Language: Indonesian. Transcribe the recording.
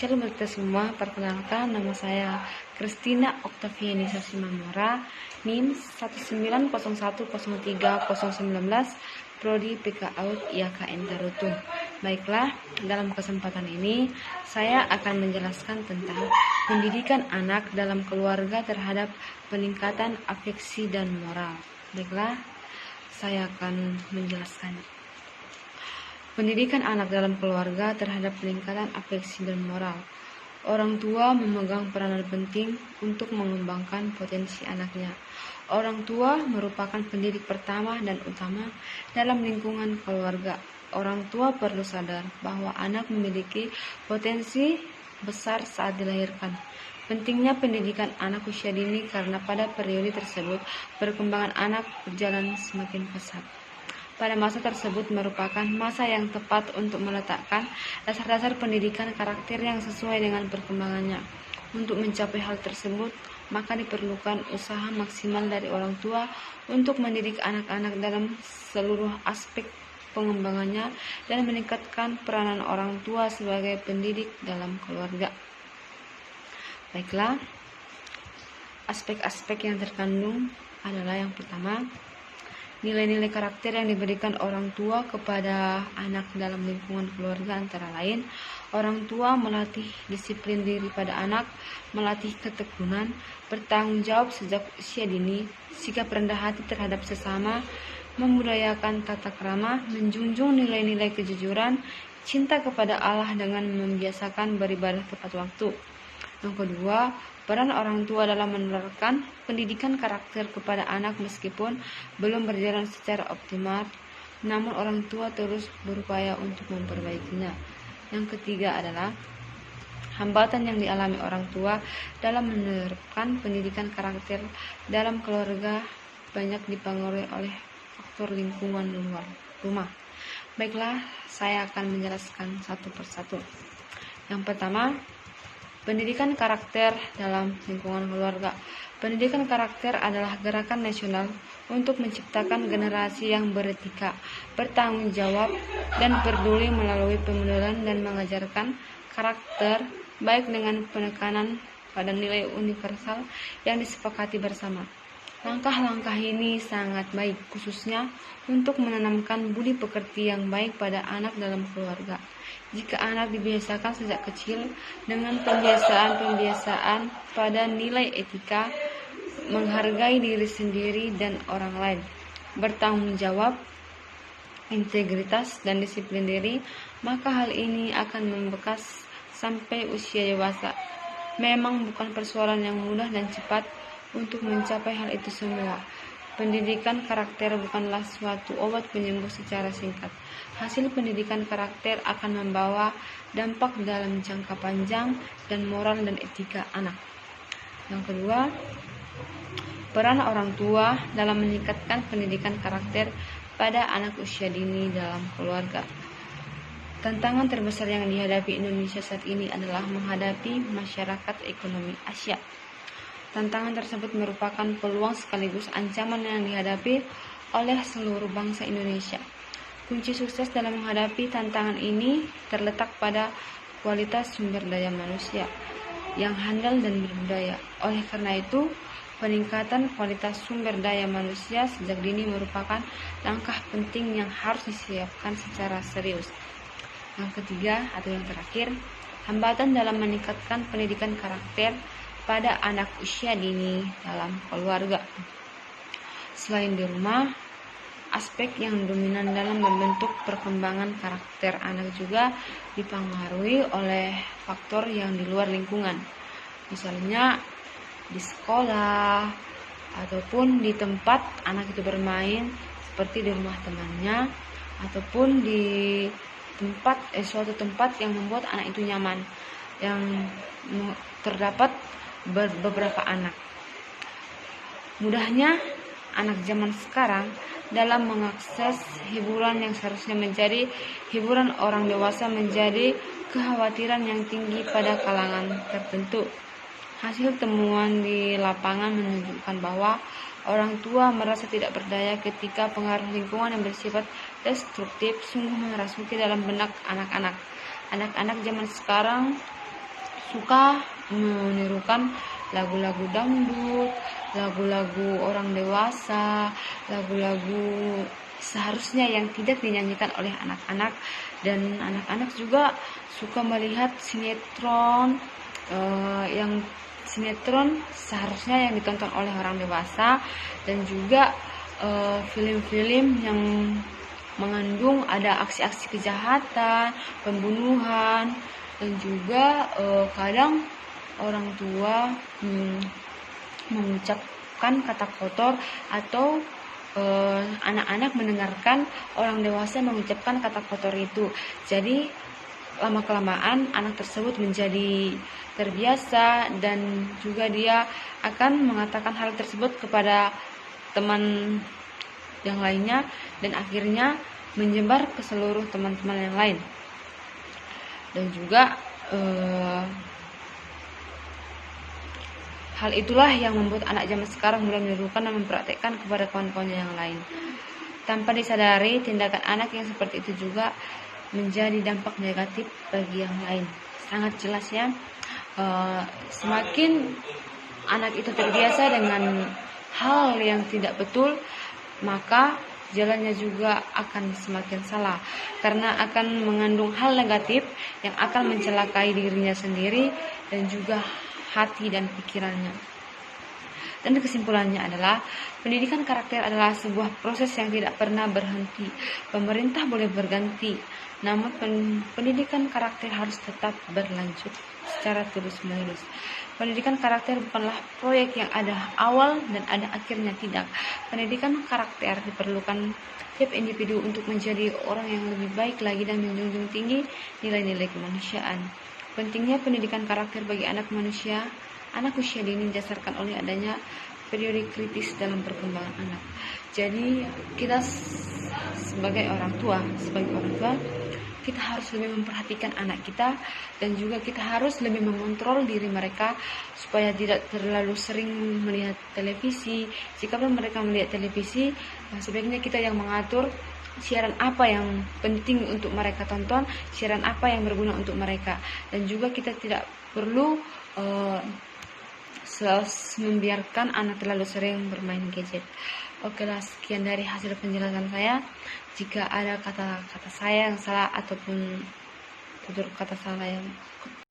Shalom kita semua, perkenalkan nama saya Christina Oktavianisa Simamora, NIM 190103019, Prodi PKAUD IAKN Tarutung. Baiklah, dalam kesempatan ini saya akan menjelaskan tentang pendidikan anak dalam keluarga terhadap peningkatan afeksi dan moral. Baiklah, saya akan menjelaskan. Pendidikan anak dalam keluarga terhadap peningkatan afeksi dan moral. Orang tua memegang peranan penting untuk mengembangkan potensi anaknya. Orang tua merupakan pendidik pertama dan utama dalam lingkungan keluarga. Orang tua perlu sadar bahwa anak memiliki potensi besar saat dilahirkan. Pentingnya pendidikan anak usia dini karena pada periode tersebut perkembangan anak berjalan semakin pesat. Pada masa tersebut merupakan masa yang tepat untuk meletakkan dasar-dasar pendidikan karakter yang sesuai dengan perkembangannya. Untuk mencapai hal tersebut, maka diperlukan usaha maksimal dari orang tua untuk mendidik anak-anak dalam seluruh aspek pengembangannya dan meningkatkan peranan orang tua sebagai pendidik dalam keluarga. Baiklah, aspek-aspek yang terkandung adalah yang pertama, nilai-nilai karakter yang diberikan orang tua kepada anak dalam lingkungan keluarga antara lain, orang tua melatih disiplin diri pada anak, melatih ketekunan, bertanggung jawab sejak usia dini, sikap rendah hati terhadap sesama, membudayakan tata krama, menjunjung nilai-nilai kejujuran, cinta kepada Allah dengan membiasakan beribadah tepat waktu. Yang kedua, peran orang tua dalam menerapkan pendidikan karakter kepada anak meskipun belum berjalan secara optimal, namun orang tua terus berupaya untuk memperbaikinya. Yang ketiga adalah hambatan yang dialami orang tua dalam menerapkan pendidikan karakter dalam keluarga banyak dipengaruhi oleh faktor lingkungan luar rumah. Baiklah, saya akan menjelaskan satu persatu. Yang pertama, pendidikan karakter dalam lingkungan keluarga. Pendidikan karakter adalah gerakan nasional untuk menciptakan generasi yang beretika, bertanggung jawab, dan peduli melalui pemodelan dan mengajarkan karakter baik dengan penekanan pada nilai universal yang disepakati bersama. Langkah-langkah ini sangat baik, khususnya untuk menanamkan budi pekerti yang baik pada anak dalam keluarga. Jika anak dibiasakan sejak kecil dengan pembiasaan pada nilai etika, menghargai diri sendiri dan orang lain, bertanggung jawab, integritas, dan disiplin diri, maka hal ini akan membekas sampai usia dewasa. Memang bukan persoalan yang mudah dan cepat untuk mencapai hal itu semua. Pendidikan karakter bukanlah suatu obat penyembuh secara singkat. Hasil pendidikan karakter akan membawa dampak dalam jangka panjang dan moral dan etika anak. Yang kedua, peran orang tua dalam meningkatkan pendidikan karakter pada anak usia dini dalam keluarga. Tantangan terbesar yang dihadapi Indonesia saat ini adalah menghadapi masyarakat ekonomi Asia. Tantangan tersebut merupakan peluang sekaligus ancaman yang dihadapi oleh seluruh bangsa Indonesia. Kunci sukses dalam menghadapi tantangan ini terletak pada kualitas sumber daya manusia yang handal dan berbudaya. Oleh karena itu, peningkatan kualitas sumber daya manusia sejak dini merupakan langkah penting yang harus disiapkan secara serius. Yang ketiga atau yang terakhir, hambatan dalam meningkatkan pendidikan karakter pada anak usia dini dalam keluarga. Selain di rumah, aspek yang dominan dalam membentuk perkembangan karakter anak juga dipengaruhi oleh faktor yang di luar lingkungan. Misalnya di sekolah ataupun di tempat anak itu bermain, seperti di rumah temannya ataupun di suatu tempat yang membuat anak itu nyaman, yang terdapat beberapa anak. Mudahnya anak zaman sekarang dalam mengakses hiburan yang seharusnya menjadi hiburan orang dewasa menjadi kekhawatiran yang tinggi pada kalangan tertentu. Hasil temuan di lapangan menunjukkan bahwa orang tua merasa tidak berdaya ketika pengaruh lingkungan yang bersifat destruktif sungguh merasuki dalam benak anak-anak. Anak-anak zaman sekarang suka menirukan lagu-lagu dangdut, lagu-lagu orang dewasa, lagu-lagu seharusnya yang tidak dinyanyikan oleh anak-anak. Dan anak-anak juga suka melihat sinetron, yang sinetron seharusnya yang ditonton oleh orang dewasa, dan juga film-film yang mengandung ada aksi-aksi kejahatan, pembunuhan, dan juga kadang orang tua mengucapkan kata kotor, atau anak-anak mendengarkan orang dewasa mengucapkan kata kotor itu. Jadi lama-kelamaan anak tersebut menjadi terbiasa, dan juga dia akan mengatakan hal tersebut kepada teman yang lainnya, dan akhirnya menyebar ke seluruh teman-teman yang lain. Dan juga hal itulah yang membuat anak zaman sekarang mulai menirukan dan mempraktekkan kepada kawan-kawannya yang lain. Tanpa disadari, tindakan anak yang seperti itu juga menjadi dampak negatif bagi yang lain. Sangat jelas ya, semakin anak itu terbiasa dengan hal yang tidak betul, maka jalannya juga akan semakin salah, karena akan mengandung hal negatif yang akan mencelakai dirinya sendiri dan juga hati dan pikirannya. Dan kesimpulannya adalah, pendidikan karakter adalah sebuah proses yang tidak pernah berhenti. Pemerintah boleh berganti, namun pendidikan karakter harus tetap berlanjut secara terus-menerus. Pendidikan karakter bukanlah proyek yang ada awal dan ada akhirnya, tidak. Pendidikan karakter diperlukan tiap individu untuk menjadi orang yang lebih baik lagi dan menjunjung tinggi nilai-nilai kemanusiaan. Pentingnya pendidikan karakter bagi anak usia dini didasarkan oleh adanya periode kritis dalam perkembangan anak. Jadi kita sebagai orang tua, kita harus lebih memperhatikan anak kita, dan juga kita harus lebih mengontrol diri mereka supaya tidak terlalu sering melihat televisi. Jika mereka melihat televisi, sebaiknya kita yang mengatur siaran apa yang penting untuk mereka tonton, siaran apa yang berguna untuk mereka. Dan juga kita tidak perlu membiarkan anak terlalu sering bermain gadget. Oke lah, sekian dari hasil penjelasan saya. Jika ada kata-kata saya yang salah ataupun tutur kata salah yang